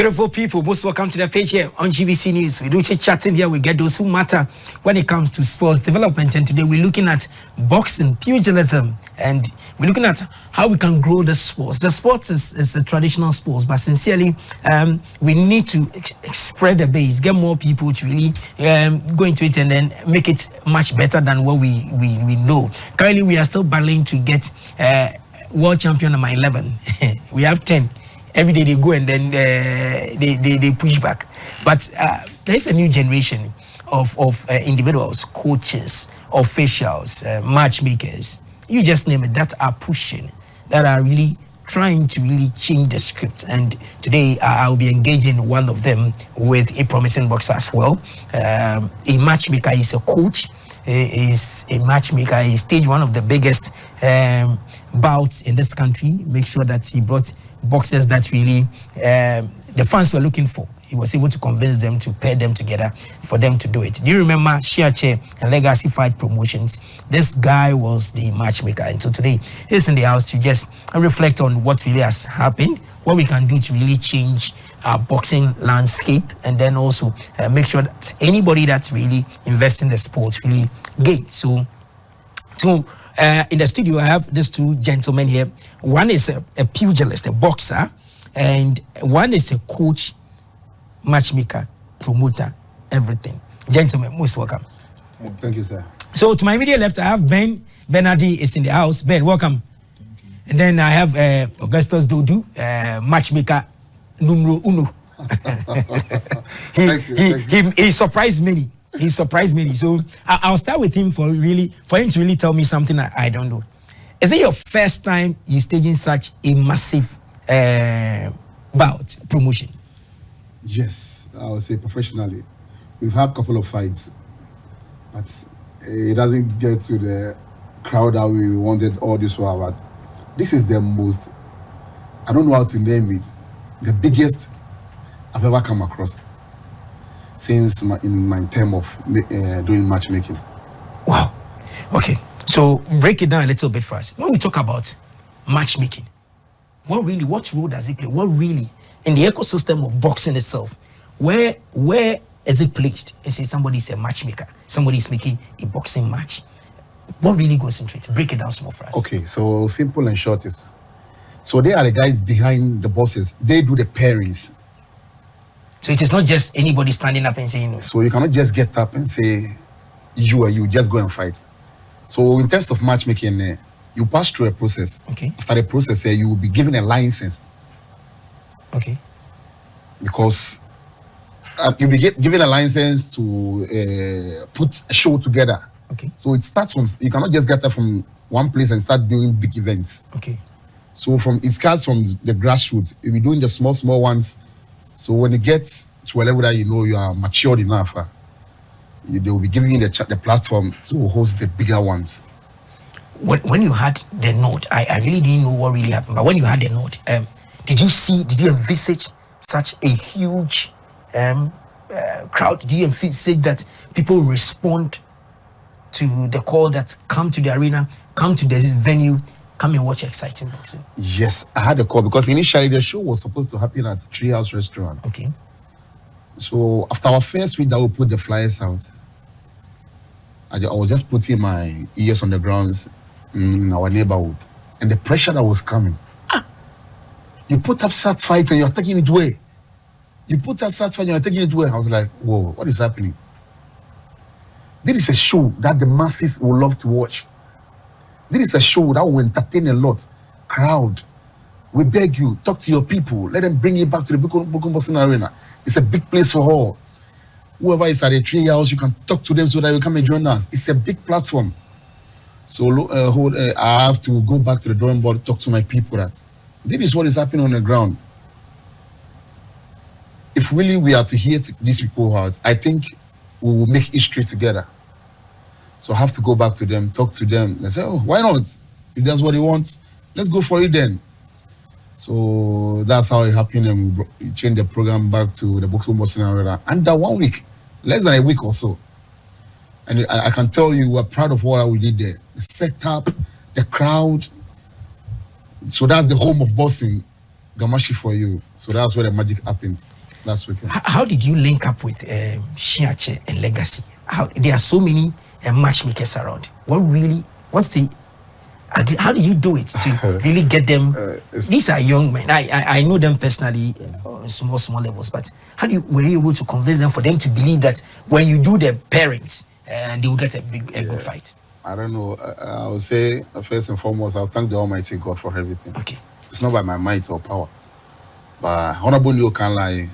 Beautiful people, most welcome to the page here on GBC News. We do chatting here, we get those who matter when it comes to sports development. And today we're looking at boxing, pugilism, and we're looking at how we can grow the sports. The sports is a traditional sports, but sincerely, we need to spread the base, get more people to really go into it and then make it much better than what we know. Currently, we are still battling to get world champion number 11. We have 10. Every day they go and then they push back. But there is a new generation of individuals, coaches, officials, matchmakers, you just name it, that are pushing, that are really trying to really change the script. And today I'll be engaging one of them with a promising boxer as well. A matchmaker is a coach, is a matchmaker. He staged one of the biggest bouts in this country. Make sure that he brought boxers that really the fans were looking for. He was able to convince them to pair them together for them to do it. Do you remember Shiatse and Legacy Promotions? This guy was the matchmaker, and so today he's in the house to just reflect on what really has happened, what we can do to really change our boxing landscape, and then also make sure that anybody that's really invests in the sport really gains. So in the studio, I have these two gentlemen here. One is a pugilist, a boxer, and one is a coach, matchmaker, promoter, everything. Gentlemen, most welcome. Thank you, sir. So to my immediate left, I have Ben Addey is in the house. Ben, welcome. Thank you. And then I have Agustus Dodoo, matchmaker numero uno. He surprised many. He surprised me. So I'll start with him for him to really tell me something I don't know. Is it your first time you staging such a massive bout promotion? Yes, I would say professionally. We've had a couple of fights, but it doesn't get to the crowd that we wanted all this while. But this is the most, I don't know how to name it, the biggest I've ever come across since in my term of doing matchmaking. Wow. Okay. So break it down a little bit for us. When we talk about matchmaking, what role does it play? What really, in the ecosystem of boxing itself, where is it placed? Is it somebody's a matchmaker, somebody's making a boxing match? What really goes into it? Break it down small for us. Okay, so simple and short is, so they are the guys behind the bosses. They do the pairings. So it is not just anybody standing up and saying no. So you cannot just get up and say, you just go and fight. So in terms of matchmaking, you pass through a process. Okay. After the process, you will be given a license. Okay. Because you'll be given a license to put a show together. Okay. So it starts from, you cannot just get up from one place and start doing big events. Okay. So it starts from the grassroots. You'll be doing the small ones. So when you get to a level that you know you are matured enough, they will be giving you the platform to host the bigger ones. When you had the note, I really didn't know what really happened. But when you had the note, did you envisage such a huge crowd? Did you envisage that people respond to the call that come to the arena, come to the venue, come and watch exciting boxing? Yes, I had a call because initially the show was supposed to happen at Treehouse Restaurant. Okay. So after our first week that we put the flyers out, I was just putting my ears on the grounds in our neighborhood. And the pressure that was coming. You put up SAT fight and you're taking it away. You put up SAT fight and you're taking it away. I was like, whoa, what is happening? This is a show that the masses will love to watch. This is a show that will entertain a lot. Crowd, we beg you, talk to your people. Let them bring you back to the Bukum Boxing Arena. It's a big place for all. Whoever is at the Treehouse, you can talk to them so that you come and join us. It's a big platform. So I have to go back to the drawing board, talk to my people. That this is what is happening on the ground. If really we are to hear these people out, I think we will make history together. So I have to go back to them, talk to them. They say, oh, why not? If that's what they want, let's go for it then. So that's how it happened, and we changed the program back to the Bukum Boxing Arena under 1 week, less than a week or so. And I can tell you, we're proud of what we did there. The setup, the crowd. So that's the home of boxing, Gamashi for you. So that's where the magic happened. last weekend. How did you link up with Shiatse and Legacy? There are so many matchmakers around. How did you do it to really get them? These are young men. I know them personally on small levels, but were you able to convince them for them to believe that when you do the parents, they will get a good fight? I don't know. I would say first and foremost, I'll thank the Almighty God for everything. Okay. It's not by my might or power, but Honorable Neo can lie.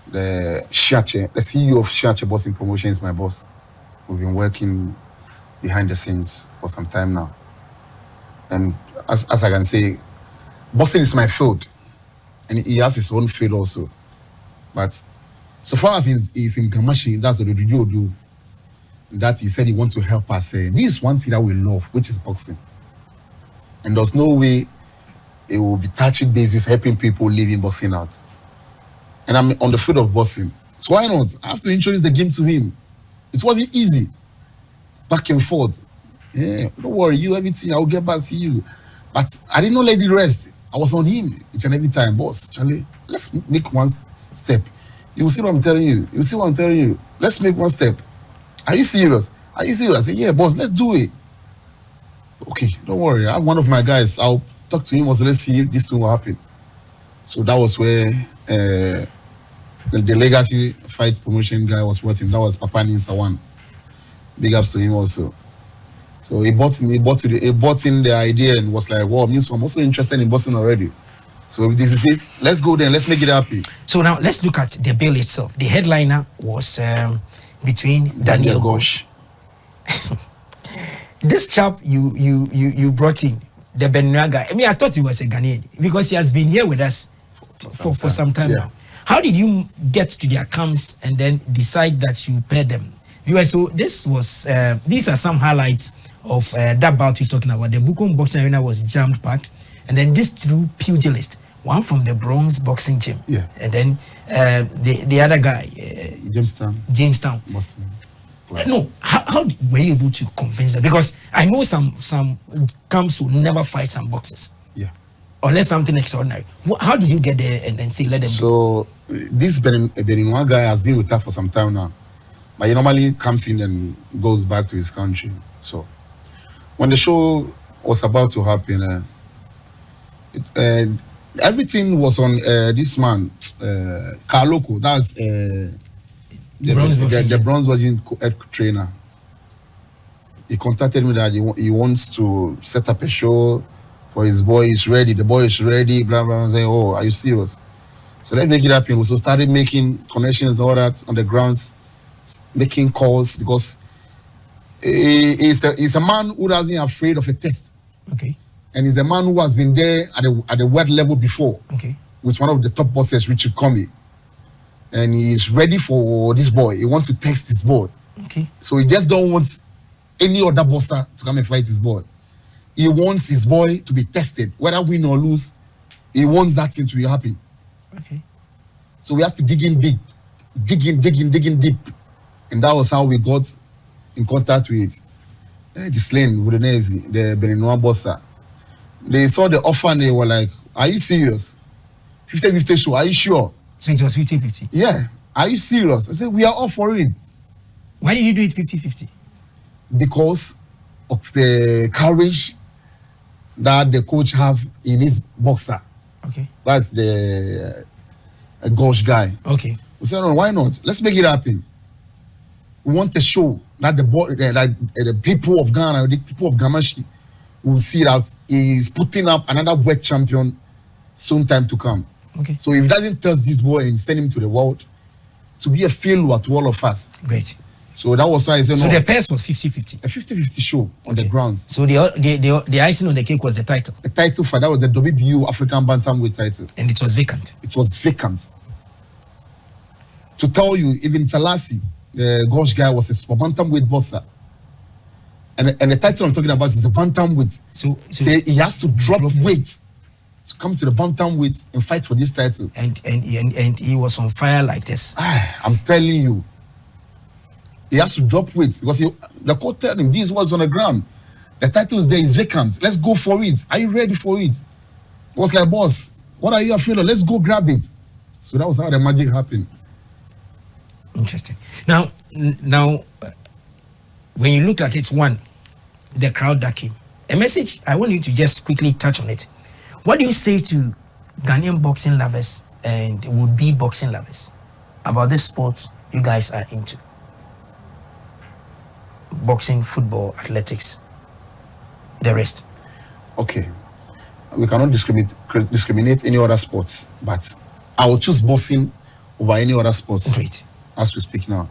The CEO of Shiatse Boxing Promotions is my boss. We've been working behind the scenes for some time now. And as I can say, boxing is my field, and he has his own field also. But so far as he's in Kamashi, that's what the Dodoo do. That he said he wants to help us. This is one thing that we love, which is boxing. And there's no way it will be touching bases, helping people living boxing out. And I'm on the field of boxing. So why not? I have to introduce the game to him. It wasn't easy. Back and forth. Yeah, don't worry, everything, I'll get back to you. But I did not let it rest. I was on him each and every time, boss. Charlie, let's make one step. You will see what I'm telling you. You will see what I'm telling you. Let's make one step. Are you serious? Are you serious? I say, yeah, boss, let's do it. Okay, don't worry. I have one of my guys. I'll talk to him. Also, let's see if this thing will happen. So that was where the Legacy Fight Promotion guy was watching. That was Papa Ninsawan. Big ups to him also. So he bought in the idea and was like, wow, means I'm also interested in boxing already. So if this is it, let's go there and let's make it happen. So now let's look at the bill itself. The headliner was between Daniel Gosh. This chap you brought in, the Ben Addey guy. I mean, I thought he was a Ghanaian because he has been here with us for some time now. How did you get to their camps and then decide that you paid them? So this was these are some highlights of that bout we're talking about. The Bukom Boxing Arena was jammed packed, and then this two pugilists, one from the Bronx Boxing Gym, and then the other guy, Jamestown. Right. No, how were you able to convince them? Because I know some camps will never fight some boxers, unless something extraordinary. How did you get there and then say let them? So this Beninois guy has been with us for some time now. But he normally comes in and goes back to his country. So when the show was about to happen, everything was on this man, Carloco. That's the bronze boxing head trainer. He contacted me that he wants to set up a show for his boy. He's ready. The boy is ready. Blah blah. I'm saying, oh, are you serious? So let's make it happen. We so started making connections, all that on the grounds. Making calls because he's a man who doesn't afraid of a test. Okay. And he's a man who has been there at the world level before. Okay. With one of the top bosses, Richard Comey. And he's ready for this boy. He wants to test his boy. Okay. So he just don't want any other bosser to come and fight his boy. He wants his boy to be tested, whether win or lose. He wants that thing to be happen. Okay. So we have to dig in big, dig in deep. And that was how we got in contact with Ghislaine Wudenezi, the Beninois bosser. They saw the offer and they were like, are you serious? 50-50 show, are you sure? So it was 50-50? Yeah. Are you serious? I said, we are all for it. Why did you do it 50-50? Because of the courage that the coach have in his boxer. Okay. That's the Gosh guy. Okay. We said, no, why not? Let's make it happen. We want to show that the people of Ghana, the people of Gamashi, will see that he is putting up another world champion soon time to come. Okay. So if he doesn't test this boy and send him to the world, to be a failure to all of us. Great. So that was why I said so no. So the pairs was 50-50? A 50-50 show on the grounds. So the icing on the cake was the title? The title for that was the WBU African Bantamweight title. And it was vacant? It was vacant. To tell you, even Talasi, the Gosh guy, was a super bantamweight boxer. And the title I'm talking about is the bantamweight. So he has to drop weight to come to the bantamweight and fight for this title. And he was on fire like this. I'm telling you. He has to drop weight because the coach told him these words on the ground. The title is there, is vacant. Let's go for it. Are you ready for it? He was like, boss, what are you afraid of? Let's go grab it. So that was how the magic happened. Interesting. Now, when you look at it, one, the crowd that came. A message, I want you to just quickly touch on it. What do you say to Ghanaian boxing lovers and would-be boxing lovers about this sport you guys are into? Boxing, football, athletics, the rest. Okay. We cannot discriminate any other sports, but I will choose boxing over any other sports. Great. As we speak now.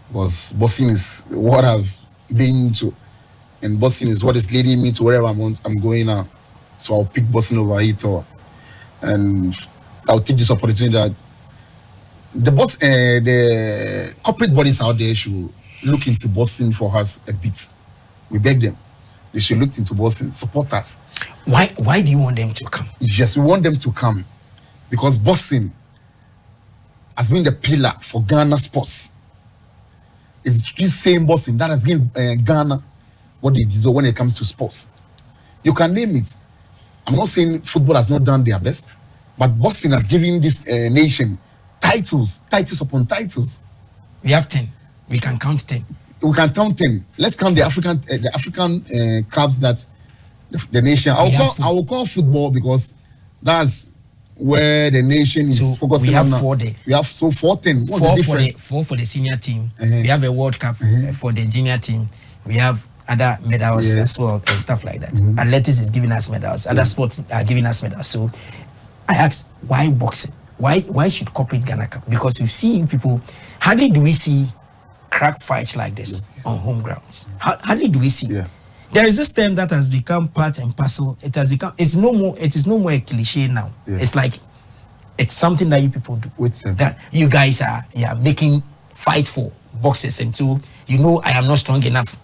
Because boxing is what I've been into, and boxing is what is leading me to wherever I'm going now. So I'll pick boxing over it, and I'll take this opportunity that the corporate bodies out there should look into boxing for us a bit. We beg them. They should look into boxing, support us. Why do you want them to come? Yes, we want them to come because boxing has been the pillar for Ghana sports. It's this same boxing that has given Ghana what they deserve when it comes to sports. You can name it. I'm not saying football has not done their best, but boxing has given this nation titles upon titles. We have 10. We can count 10. We can count 10. Let's count the African cups that the nation. I will call football because that's where the nation is focusing on now. We have 14. What's the difference? Four for the senior team. We have a World Cup for the junior team. We have other medals as well and stuff like that. Athletics is giving us medals. Other sports are giving us medals. So I asked, why boxing? Why should corporate Ghana come? Because we've seen people. Hardly do we see crack fights like this on home grounds. Hardly do we see. There is this term that has become part and parcel. It is no more a cliche now. It's like it's something that you people do. That you guys are making fight for boxes until you know I am not strong enough.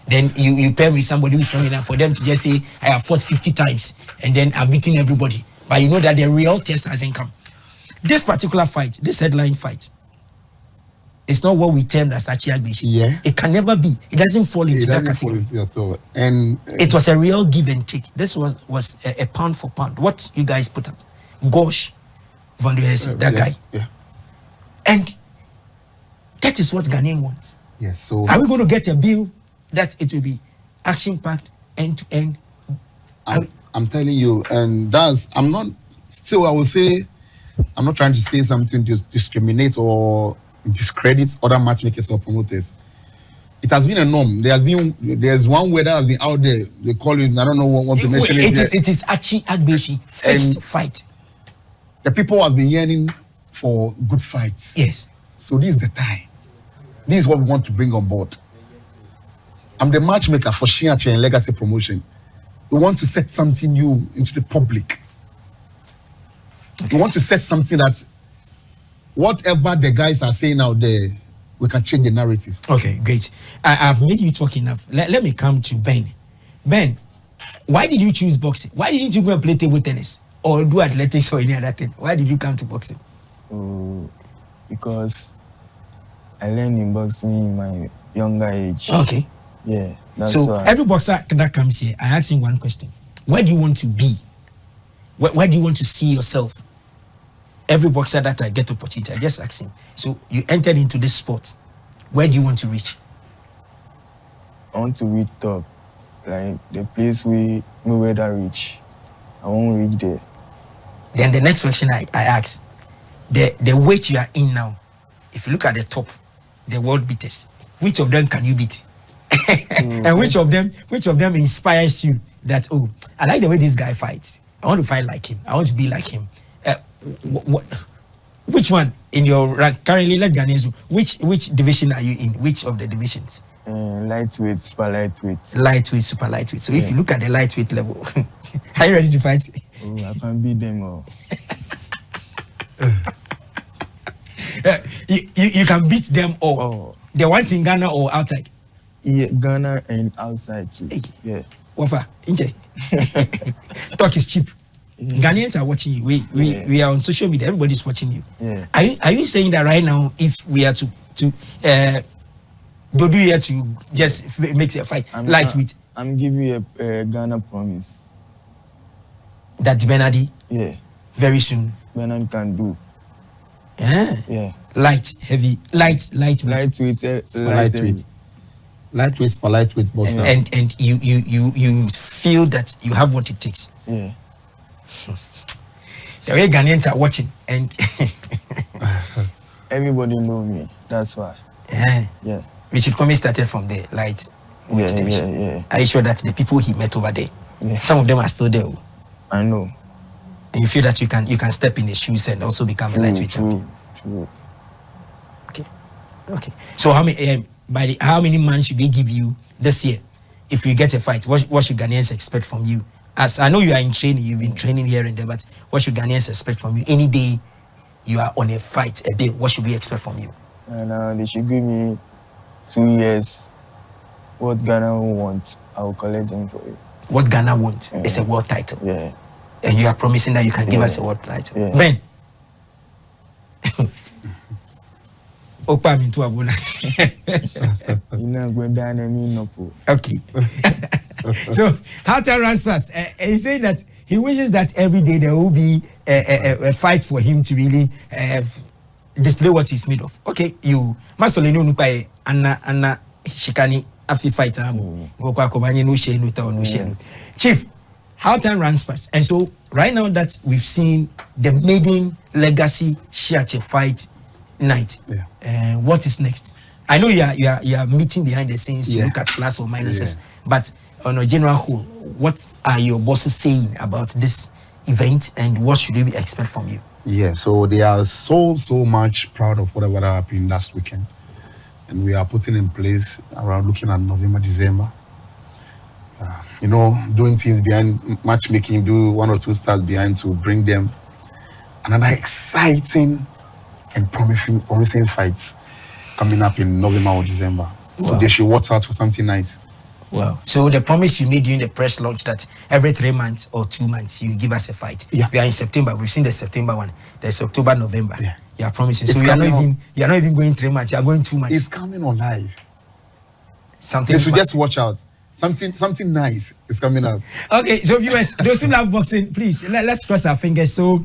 Then you pair with somebody who is strong enough for them to just say I have fought 50 times and then I've beaten everybody. But you know that the real test hasn't come. This particular fight, this headline fight, it's not what we term as Agustus. It can never be. It doesn't fall into that category. And it was a real give and take. This was a pound for pound. What you guys put up, Gosh, Van der Hesse, that guy. And that is what Ghanaian wants. Yes. So are we going to get a bill that it will be action packed end to end? I'm telling you, and I will say, I'm not trying to say something to discriminate or discredit other matchmakers or promoters. It has been a norm. There's one word that has been out there. They call it, I don't know what to mention it. It is Agustus fixed fight. The people has been yearning for good fights. Yes. So this is the time. This is what we want to bring on board. I'm the matchmaker for Shiatse and Legacy Promotion. We want to set something new into the public. We want to set something that whatever the guys are saying out there, we can change the narrative. Okay, great. I've made you talk enough. Let me come to Ben. Ben, why did you choose boxing? Why didn't you go and play table tennis or do athletics or any other thing? Why did you come to boxing? Because I learned in boxing in my younger age. Okay. Yeah, that's so why. Every boxer that comes here, I ask him one question. Where do you want to be? Where do you want to see yourself? Every boxer that I get opportunity, I just ask him. So you entered into this sport. Where do you want to reach? I want to reach top. Like the place we Mayweather reach. I won't reach there. Then the next question I ask, the weight you are in now, if you look at the top, the world beaters, which of them can you beat? And which of them inspires you that, oh, I like the way this guy fights. I want to fight like him. I want to be like him. Which one in your rank currently? Let Ghanaians know, which division are you in? Which of the divisions? Lightweight, super lightweight. Lightweight, super lightweight. So if you look at the lightweight level, are you ready to fight? Oh, I can beat them all. You can beat them all. Oh. The ones in Ghana or outside? Yeah, Ghana and outside too. Hey. Yeah. Wafa, Inje. Talk is cheap. Yeah. Ghanaians are watching you. We are on social media. Everybody's watching you. Yeah. Are you saying that right now, if we are to Dodoo here to just make a fight lightweight? I'm giving you a Ghana promise. That Ben Addey? Yeah. Very soon. Ben Addey can do. Yeah. Light, heavy, lightweight. Lightweight for lightweight boxer. And you feel that you have what it takes. Yeah. The way Ghanaians are watching and Everybody know me. That's why. Yeah. We should come and start it from the light. Yeah. Are you sure that the people he met over there, Yeah. some of them are still there? I know. And you feel that you can step in his shoes and also become a lightweight champion. True. Okay. So how many months should they give you this year if you get a fight? What should Ghanaians expect from you? As I know you are in training, you've been training here and there, but what should Ghanaians expect from you? Any day you are on a fight a day, what should we expect from you? And they should give me 2 years. What Ghana want, I will collect them for you. What Ghana wants is a world title. Yeah. And you are promising that you can give us a world title. Yeah. Ben. Opa mintu abuna. Okay. So how time runs fast. He's saying that he wishes that every day there will be a fight for him to really display what he's made of. Okay, you Masolino Nupai Anna Shikani Afi fight Chief, how time runs fast. And so right now that we've seen the maiden legacy Shiatse fight night, what is next? I know you are meeting behind the scenes to look at plus or minuses, but on a general whole, what are your bosses saying about this event and what should we expect from you? Yeah, so they are so much proud of whatever happened last weekend, and we are putting in place around looking at November, December. Doing things behind matchmaking, do 1 or 2 stars behind to bring them another exciting and promising fights coming up in November or December. So they should watch out for something nice. Wow. So the promise you made during the press launch that every 3 months or 2 months you give us a fight. Yeah. We are in September. We've seen the September one. There's October, November. Yeah. You are promising. So you are not even going 3 months. You are going 2 months. It's coming on live. Something. They should just watch out. Something nice is coming up. Okay, so viewers, those who love boxing, please let's cross our fingers. So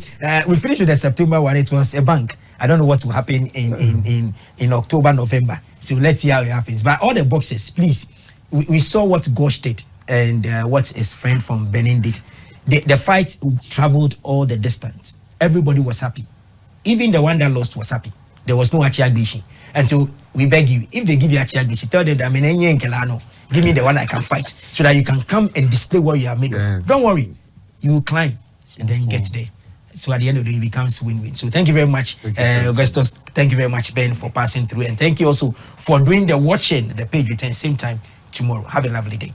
we finished with the September one. It was a bank. I don't know what will happen in October, November. So let's see how it happens. But all the boxers, please, we saw what Gosh did and what his friend from Benin did. The fight traveled all the distance. Everybody was happy. Even the one that lost was happy. There was no Achiagbishi. And so we beg you, if they give you Achiagbishi, tell them that give me the one I can fight so that you can come and display what you are made of. Don't worry, you will climb and then get there. So at the end of the day, it becomes win-win. So thank you very much, Augustus. Thank you very much, Ben, for passing through. And thank you also for doing the watching the page return same time tomorrow. Have a lovely day.